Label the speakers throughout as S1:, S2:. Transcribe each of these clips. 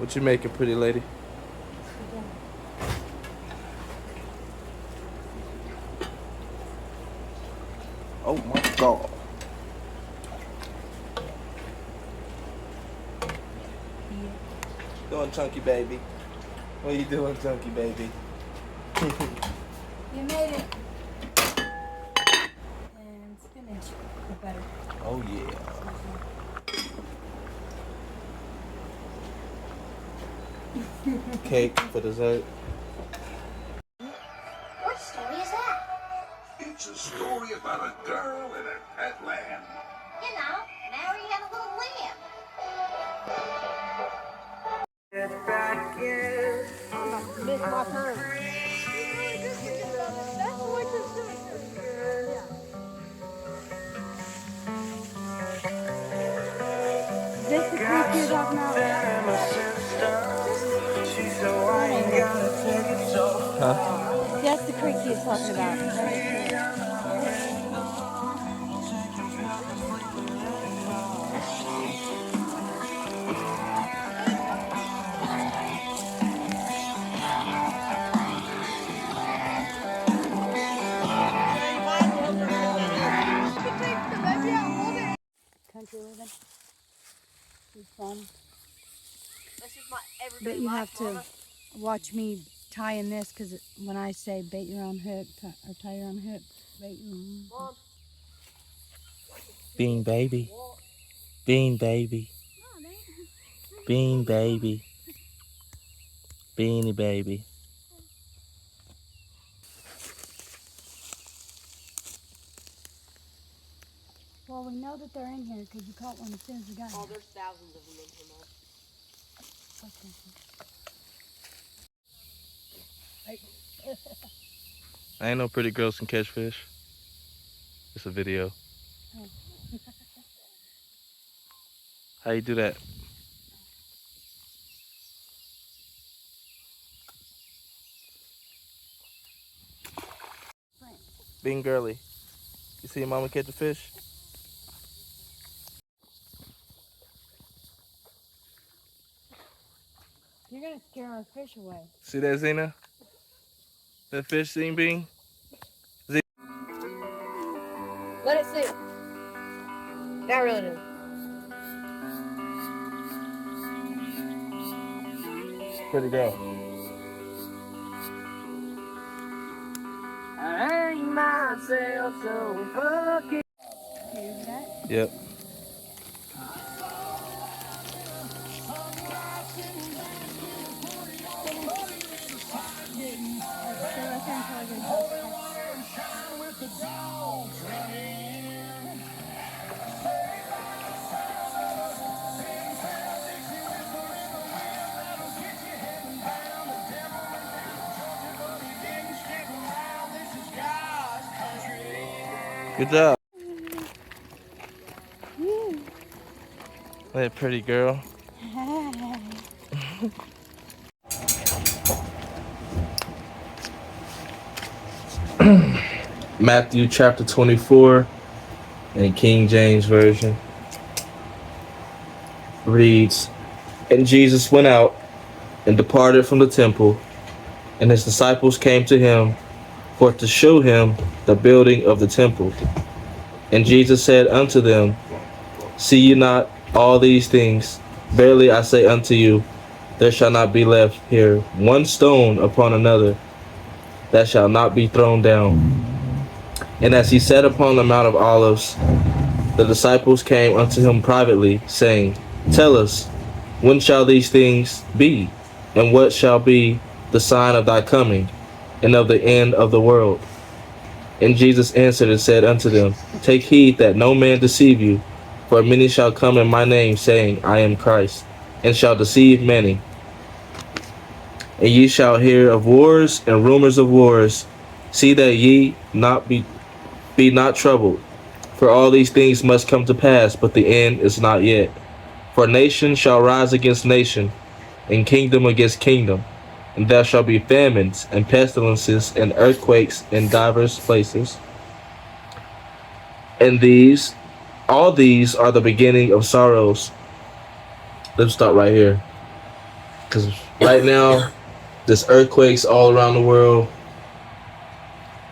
S1: What you making, pretty lady? Oh my God. Doing, chunky baby? What are you doing, chunky baby?
S2: You made it. And spinach for butter.
S1: Oh yeah. Cake for dessert.
S3: What story is that?
S4: It's a story about a girl and a pet lamb.
S3: You know, Mary had a little lamb.
S2: Miss my turn. Is this the creek you're talking about?
S1: Huh?
S2: That's the creek you're talking about. Country living. It's fun. But you have to watch me tie in this, because when I say bait your own hook, or tie your own hook, bait your own hook.
S1: Bean baby. Bean baby. Bean baby. Beanie baby.
S2: Well, we know that they're in here because you caught one as soon as we got here.
S5: Oh, there's thousands of them in here, Mom.
S1: I ain't no pretty girls can catch fish. It's a video.
S2: Oh.
S1: How you do that? Being girly. You see your mama catch a fish?
S2: You're going to scare our fish away.
S1: See that, Zena? That fish seen Bean?
S5: Let it sit. Not really do.
S1: Pretty girl.
S6: I ain't myself so fucking.
S2: Hear that?
S1: Yep. Good job. That pretty girl. Matthew chapter 24 in King James Version reads, And Jesus went out and departed from the temple, and his disciples came to him for to show him the building of the temple. And Jesus said unto them, See ye not all these things? Verily I say unto you, there shall not be left here one stone upon another that shall not be thrown down. And as he sat upon the Mount of Olives, the disciples came unto him privately, saying, Tell us, when shall these things be? And what shall be the sign of thy coming, and of the end of the world? And Jesus answered and said unto them, Take heed that no man deceive you, for many shall come in my name, saying, I am Christ, and shall deceive many. And ye shall hear of wars and rumors of wars. See that ye be not troubled, for all these things must come to pass, but the end is not yet. For nation shall rise against nation, and kingdom against kingdom, and there shall be famines and pestilences and earthquakes in divers places. And all these are the beginning of sorrows. Let's start right here. Because right now, there's earthquakes all around the world.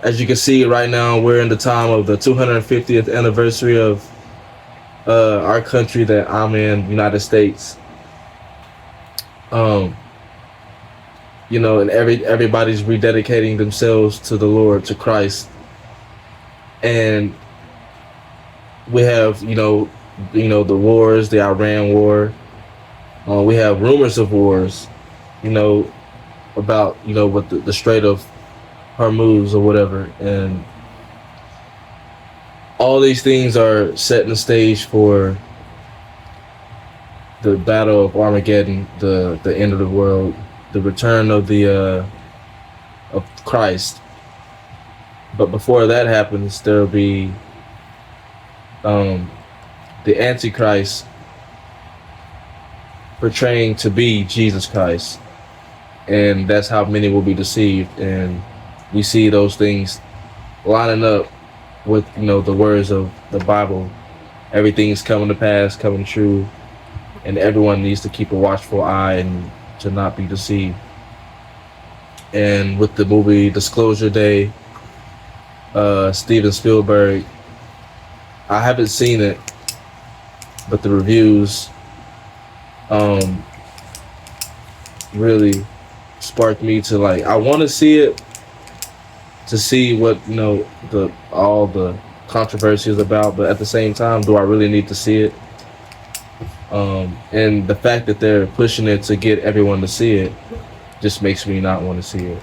S1: As you can see right now, we're in the time of the 250th anniversary of our country that I'm in, United States. You know, and everybody's rededicating themselves to the Lord, to Christ. And we have, you know, the wars, the Iran war. We have rumors of wars, you know, about, you know, with the Strait of Hormuz or whatever. And all these things are setting the stage for the battle of Armageddon, the end of the world, the return of of Christ. But before that happens, there'll be the Antichrist portraying to be Jesus Christ, and that's how many will be deceived. And we see those things lining up with, you know, the words of the Bible. Everything's coming to pass, coming true, and everyone needs to keep a watchful eye and to not be deceived. And with the movie Disclosure Day, Steven Spielberg, I haven't seen it, but the reviews really sparked me to, like, I want to see it, to see what, you know, all the controversy is about, but at the same time, do I really need to see it? And the fact that they're pushing it to get everyone to see it just makes me not want to see it.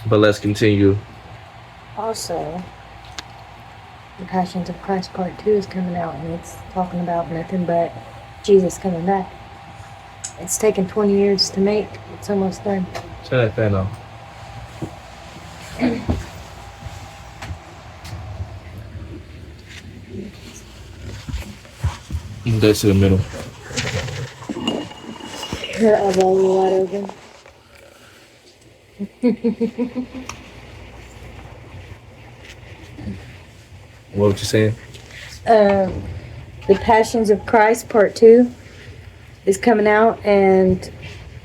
S1: But let's continue.
S7: Also, The Passions of Christ Part 2 is coming out, and it's talking about nothing but Jesus coming back. It's taken 20 years to make. It's almost done.
S1: Turn that fan off. That's in the middle.
S7: Her eyeball wide open.
S1: What were you saying?
S7: The Passions of Christ Part 2 is coming out, and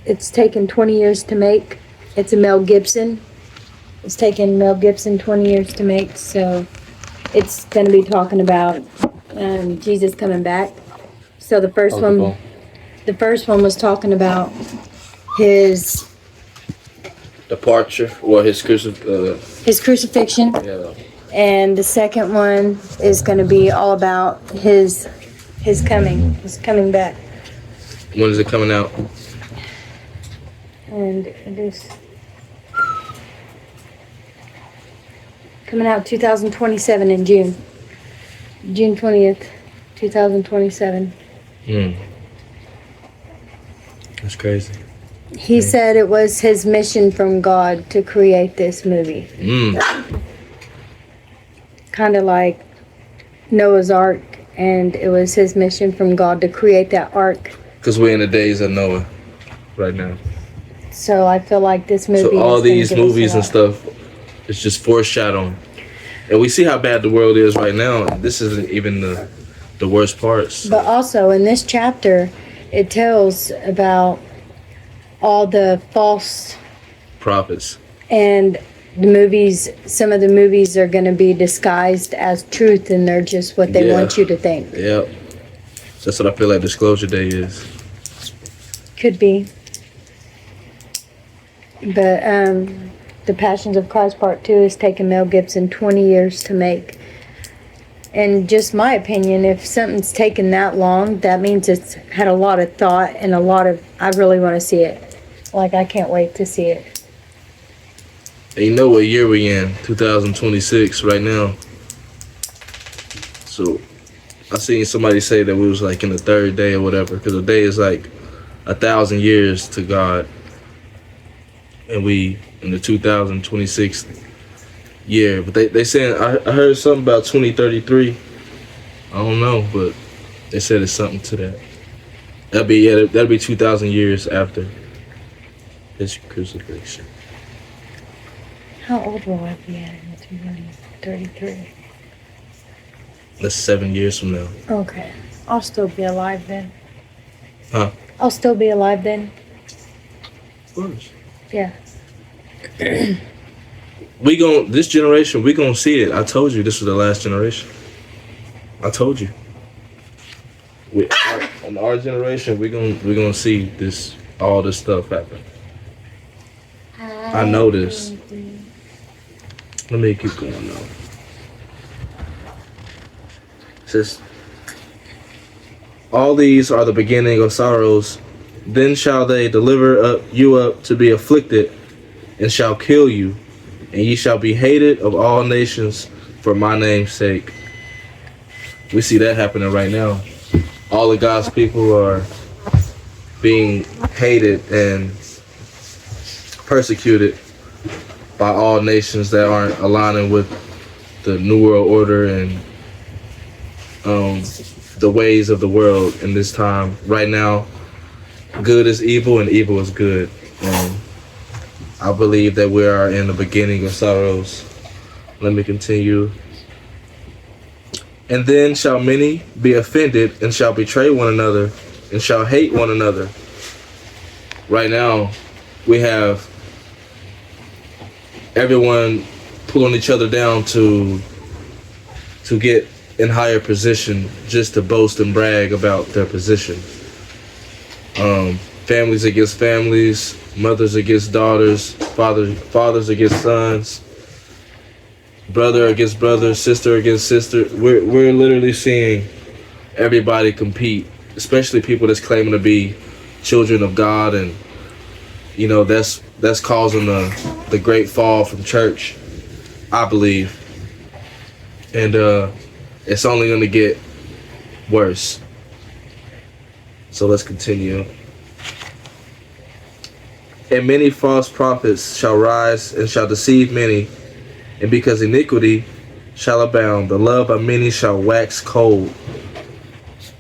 S7: it's taken 20 years to make. It's a Mel Gibson. It's taken Mel Gibson 20 years to make, so it's going to be talking about Jesus coming back. So the first one was talking about his
S1: departure, or his
S7: crucifixion.
S1: Yeah.
S7: And the second one is going to be all about his coming back.
S1: When is it coming out?
S7: And it is coming out 2027 in June 20th, 2027.
S1: That's crazy.
S7: He said it was his mission from God to create this movie. Kind of like Noah's Ark, and it was his mission from God to create that ark.
S1: Because we're in the days of Noah right now.
S7: So I feel like this movie.
S1: So all
S7: is
S1: these
S7: gonna give us
S1: movies
S7: a
S1: and
S7: lot.
S1: stuff, it's just foreshadowing. And we see how bad the world is right now. This isn't even the worst parts.
S7: But also in this chapter, it tells about all the false
S1: Prophets.
S7: and the movies. Some of the movies are going to be disguised as truth, and they're just what they
S1: Yeah.
S7: want you to think.
S1: Yep. That's what I feel like Disclosure Day is.
S7: Could be. But The Passions of Christ Part 2 has taken Mel Gibson 20 years to make. And just my opinion, if something's taken that long, that means it's had a lot of thought and a lot of, I really want to see it. Like, I can't wait to see it.
S1: And you know what year we in? 2026 right now. So I seen somebody say that we was like in the third day or whatever, because a day is like 1,000 years to God. And we in the 2026 year. But they saying, I heard something about 2033. I don't know, but they said it's something to that. That'll be 2,000 years after his crucifixion.
S7: How old will I be at in 2033?
S1: That's 7 years from now.
S7: Okay. I'll still be alive then.
S1: Huh?
S7: I'll still be alive then.
S1: Of course.
S7: Yeah.
S1: This generation, we gonna see it. I told you this was the last generation. I told you. In our generation, we're gonna see all this stuff happen. I know this. Let me keep going now. It says, all these are the beginning of sorrows. Then shall they deliver you up to be afflicted, and shall kill you, and ye shall be hated of all nations for my name's sake. We see that happening right now. All of God's people are being hated and persecuted by all nations that aren't aligning with the New World Order and the ways of the world in this time. Right now, good is evil and evil is good. And I believe that we are in the beginning of sorrows. Let me continue. And then shall many be offended and shall betray one another and shall hate one another. Right now, we have everyone pulling each other down to get in higher position just to boast and brag about their position. Families against families, mothers against daughters, fathers against sons, brother against brother, sister against sister. We're literally seeing everybody compete, especially people that's claiming to be children of God, and that's causing the great fall from church, I believe. And it's only going to get worse. So let's continue. And many false prophets shall rise and shall deceive many, and because iniquity shall abound, the love of many shall wax cold.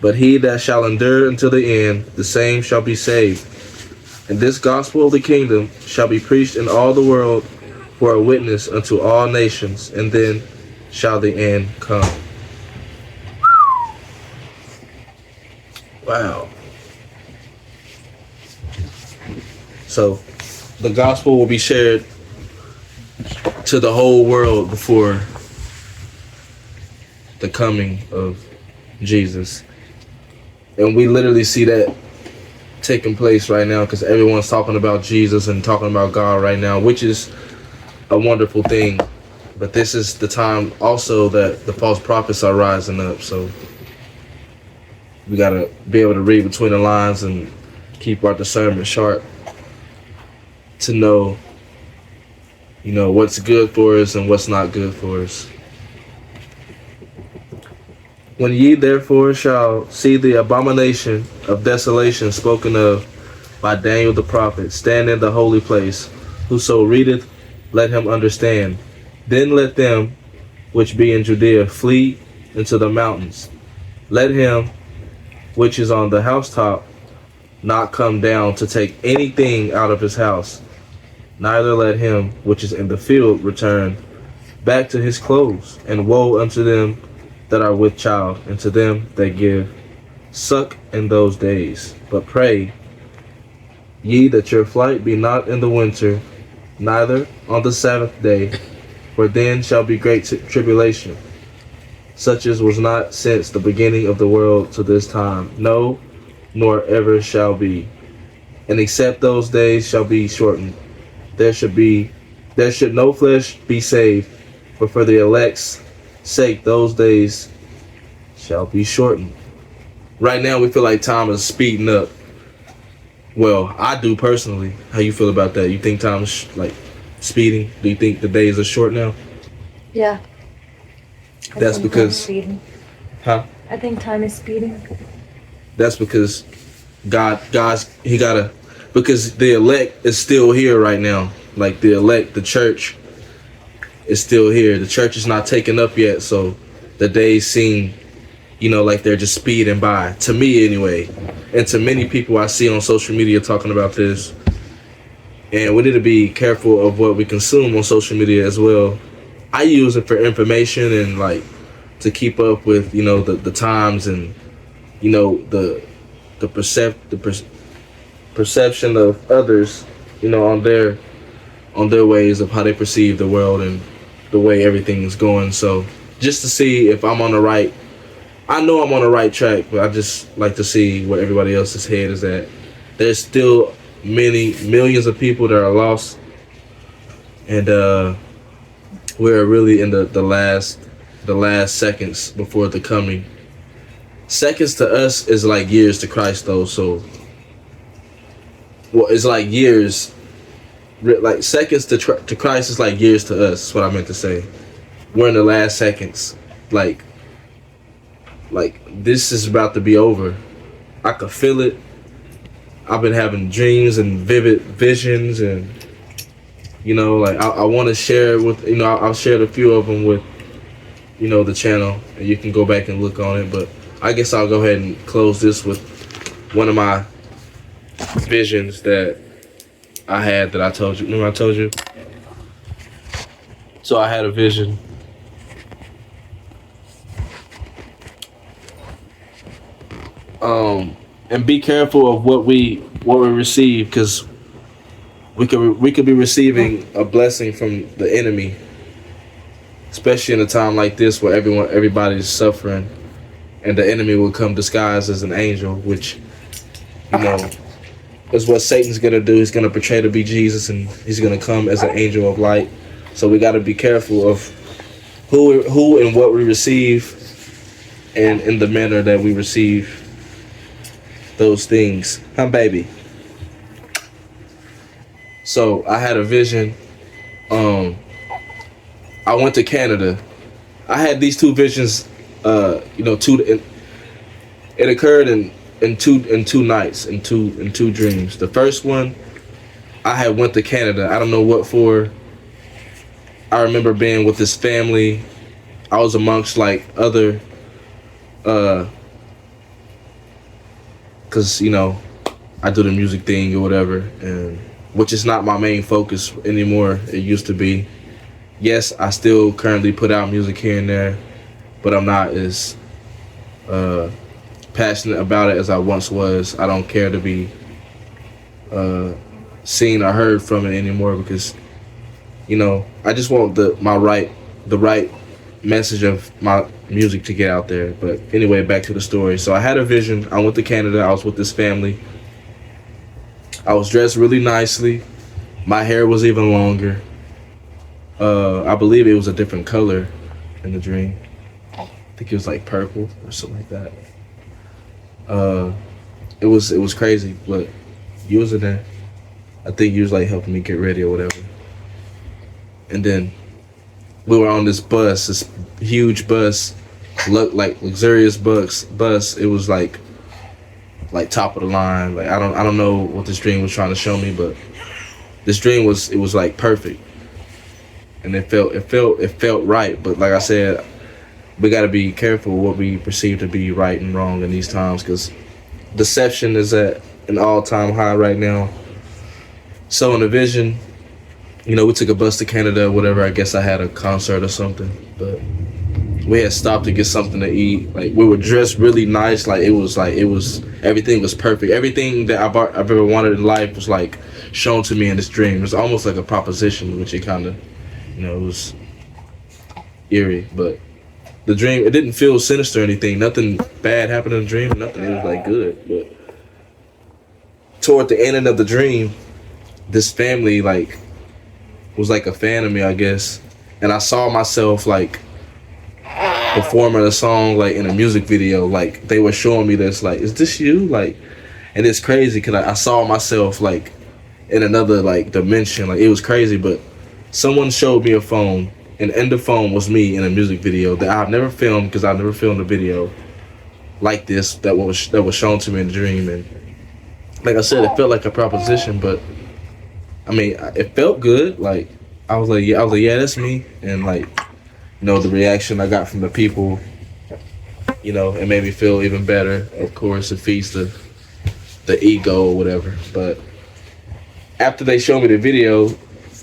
S1: But he that shall endure until the end, the same shall be saved. And this gospel of the kingdom shall be preached in all the world for a witness unto all nations, and then shall the end come. Wow. So the gospel will be shared to the whole world before the coming of Jesus. And we literally see that taking place right now because everyone's talking about Jesus and talking about God right now, which is a wonderful thing. But this is the time also that the false prophets are rising up. So we got to be able to read between the lines and keep our discernment sharp to know, what's good for us and what's not good for us. When ye therefore shall see the abomination of desolation spoken of by Daniel the prophet stand in the holy place, whoso readeth, let him understand. Then let them which be in Judea flee into the mountains. Let him which is on the housetop not come down to take anything out of his house. Neither let him which is in the field return back to his clothes. And woe unto them that are with child, and to them that give suck in those days. But pray ye that your flight be not in the winter, neither on the Sabbath day, for then shall be great tribulation, such as was not since the beginning of the world to this time, no, nor ever shall be. And except those days shall be shortened, there should no flesh be saved, but for the elect's sake those days shall be shortened. Right now we feel like time is speeding up. Well, I do personally. How you feel about that? You think time is speeding? Do you think the days are short now?
S7: Yeah.
S1: That's because
S7: I think time is speeding.
S1: That's because because the elect is still here right now. Like the elect, the church is still here. The church is not taken up yet, so the days seem, like they're just speeding by. To me, anyway, and to many people I see on social media talking about this. And we need to be careful of what we consume on social media as well. I use it for information and to keep up with the times and the perception of others, on their ways of how they perceive the world and the way everything is going. So just to see if I'm on the right, I know I'm on the right track, but I just like to see where everybody else's head is at. There's still many millions of people that are lost, and we're really in the last seconds before the coming. Seconds to us is like years to Christ, though. So, well, it's like years. Like seconds to Christ is like years to us. That's what I meant to say. We're in the last seconds. Like this is about to be over. I could feel it. I've been having dreams and vivid visions, and I want to share with I've shared a few of them with the channel, and you can go back and look on it. But I guess I'll go ahead and close this with one of my visions that I had that I told you. Remember I told you? So I had a vision. And be careful of what we receive, because we could be receiving a blessing from the enemy, especially in a time like this where everybody's suffering, and the enemy will come disguised as an angel, which is what Satan's gonna do. He's gonna portray to be Jesus, and he's gonna come as an angel of light. So we got to be careful of who and what we receive, and in the manner that we receive those things. Baby. So I had a vision. I went to Canada. I had these two visions. It occurred in two nights, in two dreams. The first one, I had went to Canada. I don't know what for. I remember being with this family. I was amongst like other, cause I do the music thing or whatever, and which is not my main focus anymore. It used to be. Yes, I still currently put out music here and there, but I'm not as passionate about it as I once was. I don't care to be seen or heard from it anymore, because I just want the right message of my music to get out there. But anyway, back to the story. So I had a vision. I went to Canada. I was with this family. I was dressed really nicely. My hair was even longer. I believe it was a different color in the dream. I think it was like purple or something like that. It was crazy, but you was in there. I think you was like helping me get ready or whatever. And then we were on this bus, this huge bus, looked like luxurious bus. It was like top of the line. Like I don't know what this dream was trying to show me, but this dream was like perfect, and it felt right. But like I said, we got to be careful what we perceive to be right and wrong in these times, because deception is at an all-time high right now. So in the vision, we took a bus to Canada, whatever. I guess I had a concert or something, but we had stopped to get something to eat. Like we were dressed really nice. It was everything was perfect. Everything that I've ever wanted in life was like shown to me in this dream. It was almost like a proposition, which it kind of, it was eerie. But the dream, it didn't feel sinister or anything. Nothing bad happened in the dream. Nothing. It was like good. But toward the end of the dream, this family was like a fan of me, I guess, and I saw myself performing a song in a music video. They were showing me this, is this you? And it's crazy because I saw myself in another dimension. It was crazy. But someone showed me a phone, and in the phone was me in a music video that I've never filmed, because I've never filmed a video like this that was shown to me in the dream. And like I said, it felt like a proposition, but I mean, it felt good. I was like, yeah, that's me. And the reaction I got from the people, it made me feel even better. Of course, it feeds the ego or whatever. But after they showed me the video,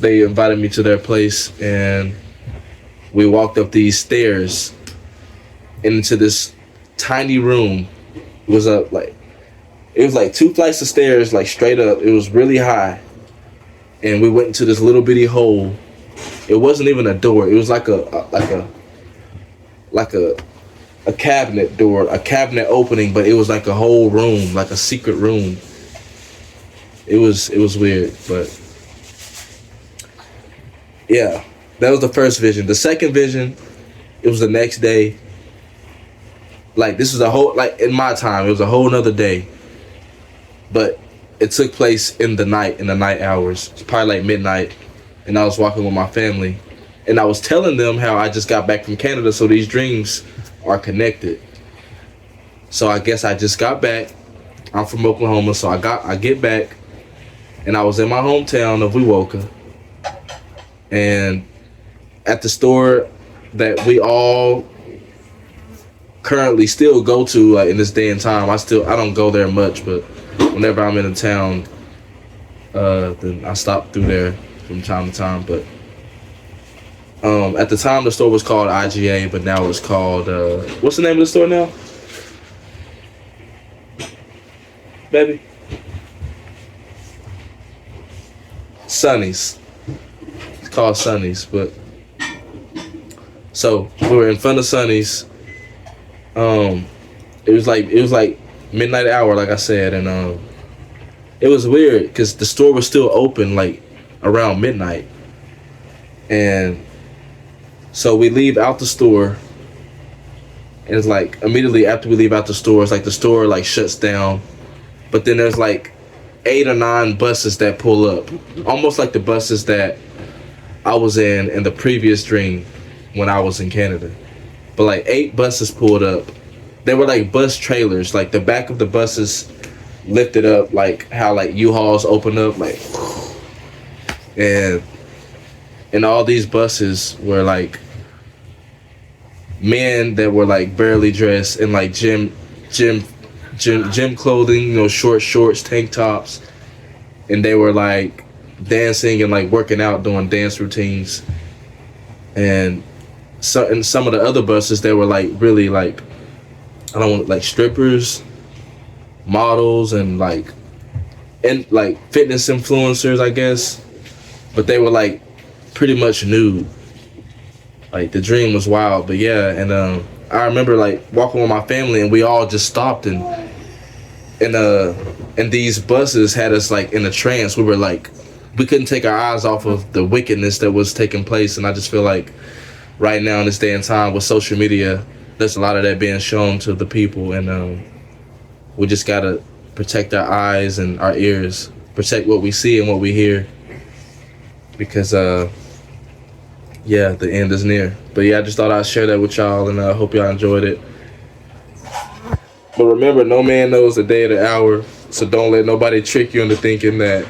S1: they invited me to their place, and we walked up these stairs into this tiny room. It It was like 2 flights of stairs, like straight up. It was really high. And we went into this little bitty hole. It wasn't even a door. It was like a cabinet door, a cabinet opening, but it was like a whole room, like a secret room. It was weird, but yeah, that was the first vision. The second vision, it was the next day. Like, this was a whole, like, in my time, it was a whole nother day. But it took place in the night hours. It's probably like midnight. And I was walking with my family. And I was telling them how I just got back from Canada, so these dreams are connected. So I guess I just got back. I'm from Oklahoma, so I get back. And I was in my hometown of Wewoka. And at the store that we all currently still go to, like, in this day and time, I don't go there much, but whenever I'm in a town, then I stop through there from time to time. But at the time, the store was called IGA, but now it's called what's the name of the store now, baby? Sonny's. It's called Sonny's. But so we were in front of Sonny's. It was like midnight hour, like I said, and it was weird because the store was still open like around midnight. And so we leave out the store, and it's like immediately after we leave out the store, it's like the store like shuts down. But then there's like 8 or 9 buses that pull up, almost like the buses that I was in the previous dream when I was in Canada. But like 8 buses pulled up. They were like bus trailers, like the back of the buses lifted up, like how like U-Hauls open up, like, and all these buses were like men that were like barely dressed in like gym clothing, you know, short shorts, tank tops, and they were like dancing and like working out, doing dance routines. And so in some of the other buses, they were like really like, I don't want, like strippers, models, and like fitness influencers, I guess. But they were like pretty much nude. Like, the dream was wild. But yeah, and I remember like walking with my family, and we all just stopped, and these buses had us like in a trance. We were like, we couldn't take our eyes off of the wickedness that was taking place. And I just feel like right now in this day and time with social media, there's a lot of that being shown to the people, and we just gotta protect our eyes and our ears, protect what we see and what we hear, because yeah, the end is near. But yeah, I just thought I'd share that with y'all, and I hope y'all enjoyed it. But remember, no man knows the day or the hour, so don't let nobody trick you into thinking that,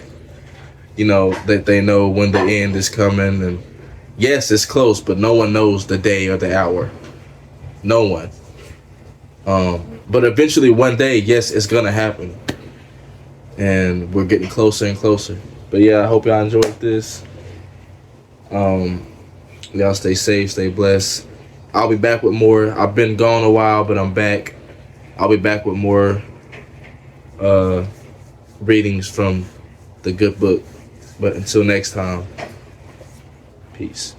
S1: you know, that they know when the end is coming. And yes, it's close, but no one knows the day or the hour. No one. But eventually one day, yes, it's gonna happen. And we're getting closer and closer. But yeah, I hope y'all enjoyed this. Y'all stay safe, stay blessed. I'll be back with more. I've been gone a while, but I'm back. I'll be back with more readings from the good book. But until next time, peace.